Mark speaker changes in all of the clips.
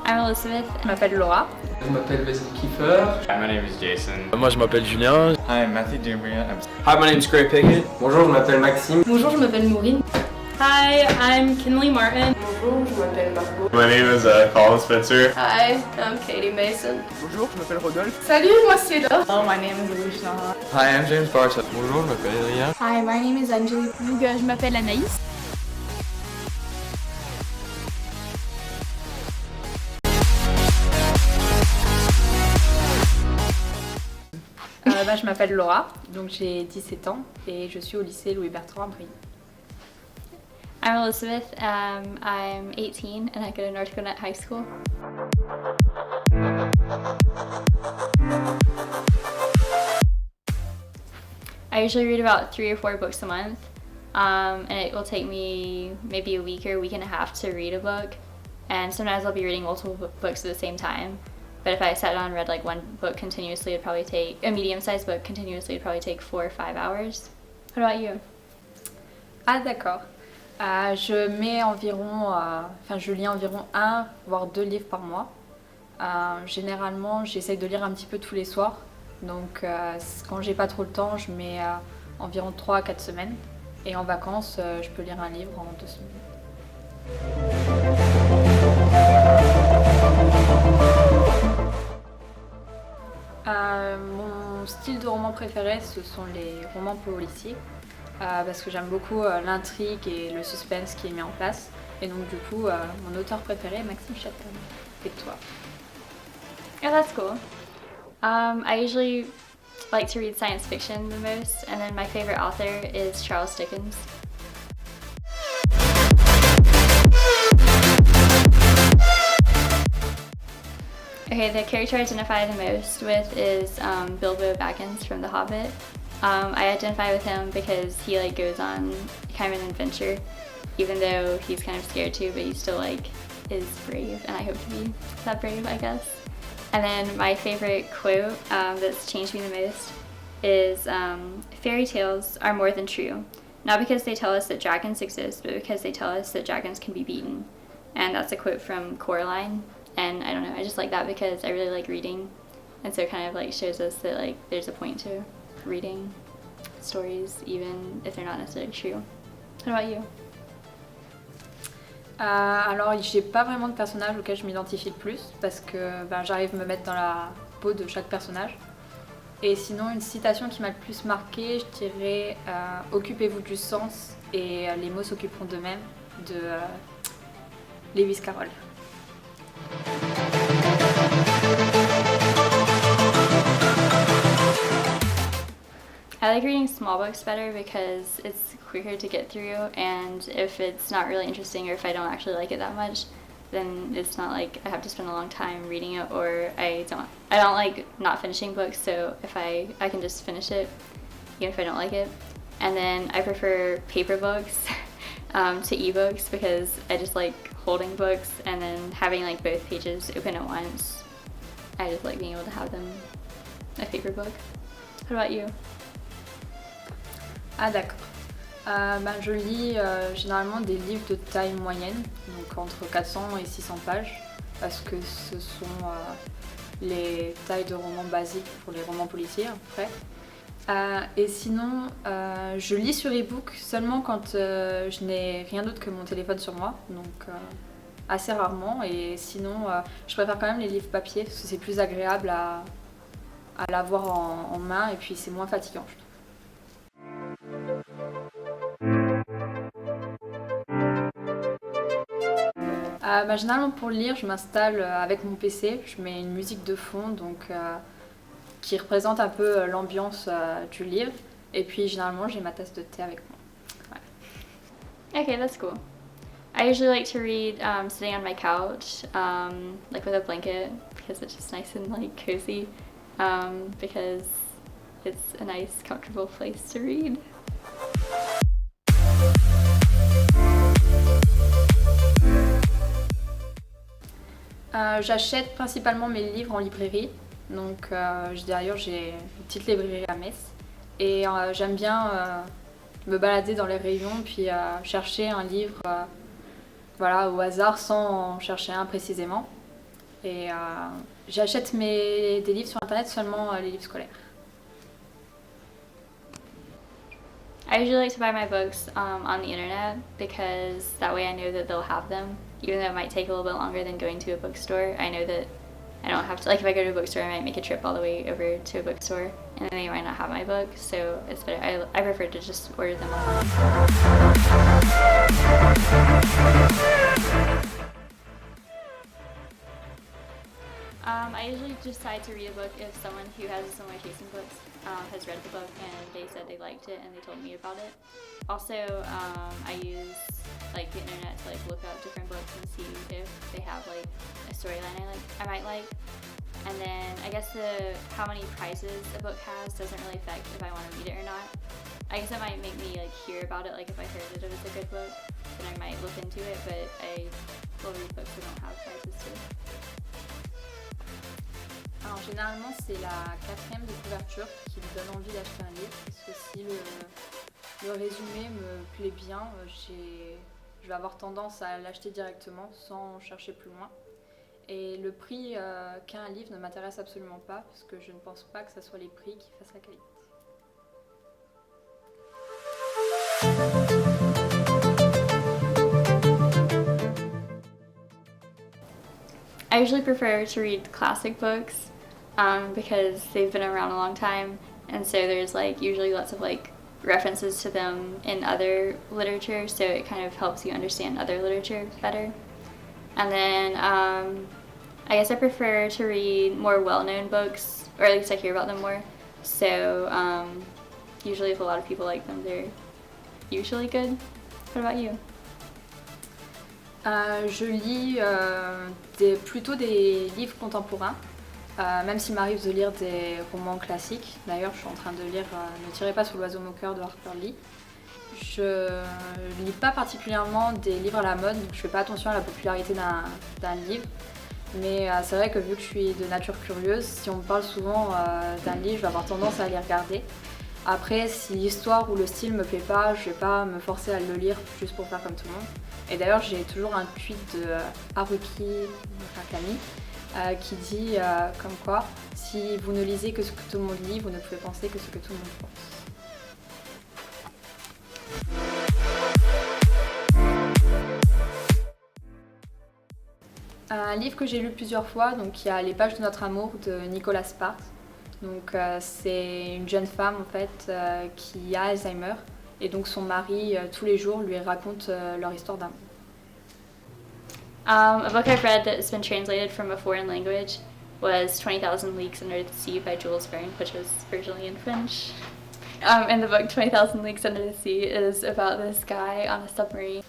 Speaker 1: I'm Elizabeth.
Speaker 2: Je m'appelle Laura.
Speaker 3: Je m'appelle Wesley Kiefer.
Speaker 4: Hi, my name is Jason.
Speaker 5: Moi je m'appelle Julien.
Speaker 4: Hi, I'm Matthew Dumbria.
Speaker 5: Hi, my name is Gray Pickett.
Speaker 3: Bonjour, je m'appelle Maxime.
Speaker 2: Bonjour, je m'appelle Maureen.
Speaker 1: Hi, I'm Kinley Martin.
Speaker 2: Bonjour, je m'appelle Margot.
Speaker 4: My name is Colin Spitzer.
Speaker 6: Hi, I'm Katie Mason.
Speaker 5: Bonjour, je m'appelle Rodolphe.
Speaker 6: Salut, moi c'est Laura.
Speaker 2: Oh, my name is Alicia.
Speaker 5: Hi, I'm James Barton. Bonjour, je m'appelle Adrien.
Speaker 6: Hi, my name is Anjali.
Speaker 1: Donc, je m'appelle Anaïs.
Speaker 2: Je m'appelle Laura, donc j'ai 17 ans et je suis au lycée Louis-Bertrand à Brie.
Speaker 1: I'm Elizabeth. I'm 18 and I go to North Gwinnett High School. I usually read about 3 or 4 books a month, and it will take me maybe a week or a week and a half to read a book, and sometimes I'll be reading multiple books at the same time. But if I sat down and read like one book continuously, it'd probably take a medium-sized book continuously. It'd probably take 4 or 5 hours. What about you?
Speaker 2: Ah d'accord. Je mets environ, je lis environ 1 voire 2 livres par mois. Généralement, j'essaye de lire un petit peu tous les soirs. Donc quand j'ai pas trop le temps, je mets environ 3 à 4 semaines. Et en vacances, je peux lire un livre en 2 semaines. Mon style de roman préféré, ce sont les romans policiers, parce que j'aime beaucoup l'intrigue et le suspense qui est mis en place. Et donc du coup, mon auteur préféré est Maxime Chatham. Et toi?
Speaker 1: Oh, that's cool. I usually like to read science fiction the most, and then my favorite author is Charles Dickens. Okay, the character I identify the most with is Bilbo Baggins from The Hobbit. I identify with him because he like goes on kind of an adventure, even though he's kind of scared too, but he still like is brave, and I hope to be that brave, I guess. And then my favorite quote that's changed me the most is fairy tales are more than true, not because they tell us that dragons exist, but because they tell us that dragons can be beaten. And that's a quote from Coraline. And I don't know, I just like that because I really like reading, and so it kind of like shows us that like there's a point to reading stories even if they're not necessarily true. What about you?
Speaker 2: Alors j'ai pas vraiment de personnage auquel je m'identifie le plus parce que j'arrive à me mettre dans la peau de chaque personnage. Et sinon une citation qui m'a le plus marquée, je dirais occupez-vous du sens et les mots s'occuperont d'eux-mêmes de Lewis Carroll.
Speaker 1: I like reading small books better because it's quicker to get through, and if it's not really interesting or if I don't actually like it that much, then it's not like I have to spend a long time reading it, or I don't like not finishing books, so if I can just finish it even if I don't like it. And then I prefer paper books to ebooks because I just like holding books and then having like both pages open at once. I just like being able to have them a paper book. What about you?
Speaker 2: Ah d'accord. Je lis généralement des livres de taille moyenne, donc entre 400 et 600 pages, parce que ce sont les tailles de romans basiques pour les romans policiers à peu près. Et sinon, je lis sur e-book seulement quand je n'ai rien d'autre que mon téléphone sur moi, donc assez rarement. Et sinon, je préfère quand même les livres papier parce que c'est plus agréable à l'avoir en main et puis c'est moins fatigant, je trouve. Généralement pour lire, je m'installe avec mon PC, je mets une musique de fond donc, qui représente un peu l'ambiance du livre, et puis généralement j'ai ma tasse de thé avec moi. Ouais.
Speaker 1: Okay, that's cool. I usually like to read sitting on my couch, like with a blanket, because it's just nice and like cozy, because it's a nice comfortable place to read.
Speaker 2: J'achète principalement mes livres en librairie, donc d'ailleurs j'ai une petite librairie à Metz et j'aime bien me balader dans les rayons puis chercher un livre voilà, au hasard sans en chercher un précisément. Et j'achète des livres sur internet, seulement les livres scolaires.
Speaker 1: I usually like to buy my books on the internet because that way I know that they'll have them. Even though it might take a little bit longer than going to a bookstore, I know that I don't have to, like if I go to a bookstore, I might make a trip all the way over to a bookstore and they might not have my book, so it's better. I prefer to just order them online. I usually decide to read a book if someone who has a similar taste in books has read the book and they said they liked it and they told me about it. Also, I use like the internet to like look up different books and see if they have like a storyline I might like. And then I guess how many prizes a book has doesn't really affect if I want to read it or not. I guess it might make me like hear about it, like if I heard that it was a good book, then I might look into it, but I will read books that don't have prizes too.
Speaker 2: Alors généralement c'est la quatrième de couverture qui me donne envie d'acheter un livre, parce que si le résumé me plaît bien, je vais avoir tendance à l'acheter directement sans chercher plus loin. Et le prix qu'a un livre ne m'intéresse absolument pas, parce que je ne pense pas que ce soit les prix qui fassent la qualité.
Speaker 1: I usually prefer to read classic books because they've been around a long time, and so there's like usually lots of like references to them in other literature, so it kind of helps you understand other literature better. And then I guess I prefer to read more well-known books, or at least I hear about them more. So usually if a lot of people like them, they're usually good. What about you?
Speaker 2: Je lis plutôt des livres contemporains, même s'il m'arrive de lire des romans classiques. D'ailleurs, je suis en train de lire Ne tirez pas sur l'oiseau moqueur de Harper Lee. Je lis pas particulièrement des livres à la mode, donc je fais pas attention à la popularité d'un livre. Mais c'est vrai que vu que je suis de nature curieuse, si on me parle souvent d'un livre, je vais avoir tendance à aller regarder. Après, si l'histoire ou le style me plaît pas, je vais pas me forcer à le lire juste pour faire comme tout le monde. Et d'ailleurs, j'ai toujours un tweet de Haruki Murakami qui dit comme quoi, si vous ne lisez que ce que tout le monde lit, vous ne pouvez penser que ce que tout le monde pense. Un livre que j'ai lu plusieurs fois, donc il y a Les pages de notre amour de Nicolas Sparks. Donc c'est une jeune femme en fait qui a Alzheimer et donc son mari tous les jours lui raconte leur histoire d'amour.
Speaker 1: A book I've read that's been translated from a foreign language was 20,000 Leagues Under the Sea by Jules Verne, which was originally in French. And the book 20,000 Leagues Under the Sea is about this guy on a submarine.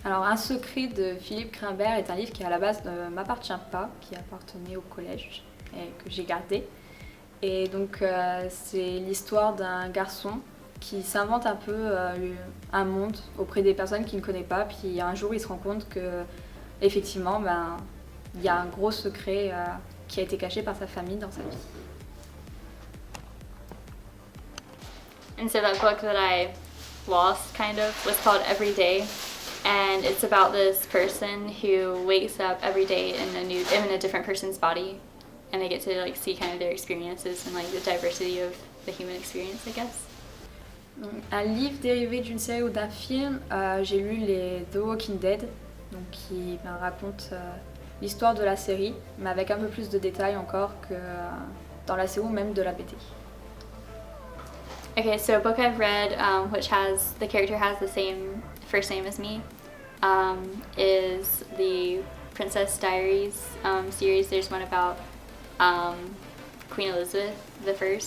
Speaker 2: Alors Un secret de Philippe Grimbert est un livre qui à la base ne m'appartient pas, qui appartenait au collège et que j'ai gardé. Et donc c'est l'histoire d'un garçon qui s'invente un peu un monde auprès des personnes qu'il ne connaît pas, puis un jour il se rend compte que effectivement il y a un gros secret qui a été caché par sa famille dans sa vie.
Speaker 1: And so that book that I lost kind of was called Every Day, and it's about this person who wakes up every day in a different person's body. And they get to like see kind of their experiences and like the diversity of the human experience, I guess.
Speaker 2: Donc, un livre dérivé d'une série ou d'un film, j'ai lu The Walking Dead, donc qui raconte l'histoire de la série, mais avec un peu plus de détails encore que dans la série ou même de la BD.
Speaker 1: Okay, so a book I've read which the character has the same first name as me is the Princess Diaries series. There's one about Queen Elizabeth I,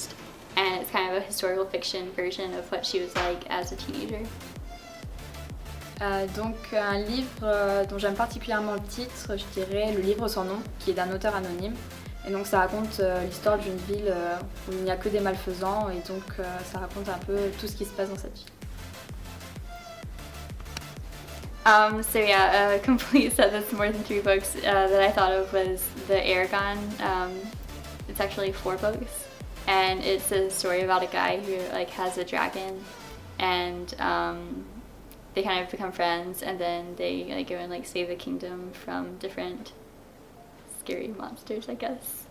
Speaker 1: and it's kind of a historical fiction version of what she was like as a teenager.
Speaker 2: Donc un livre dont j'aime particulièrement le titre, je dirais Le livre sans nom, qui est d'un auteur anonyme. Et donc ça raconte l'histoire d'une ville où il n'y a que des malfaisants, et donc ça raconte un peu tout ce qui se passe dans cette ville.
Speaker 1: So yeah, a complete set that's more than 3 books that I thought of was The Aragon. It's actually 4 books, and it's a story about a guy who like has a dragon, and they kind of become friends, and then they like go and like save the kingdom from different scary monsters, I guess.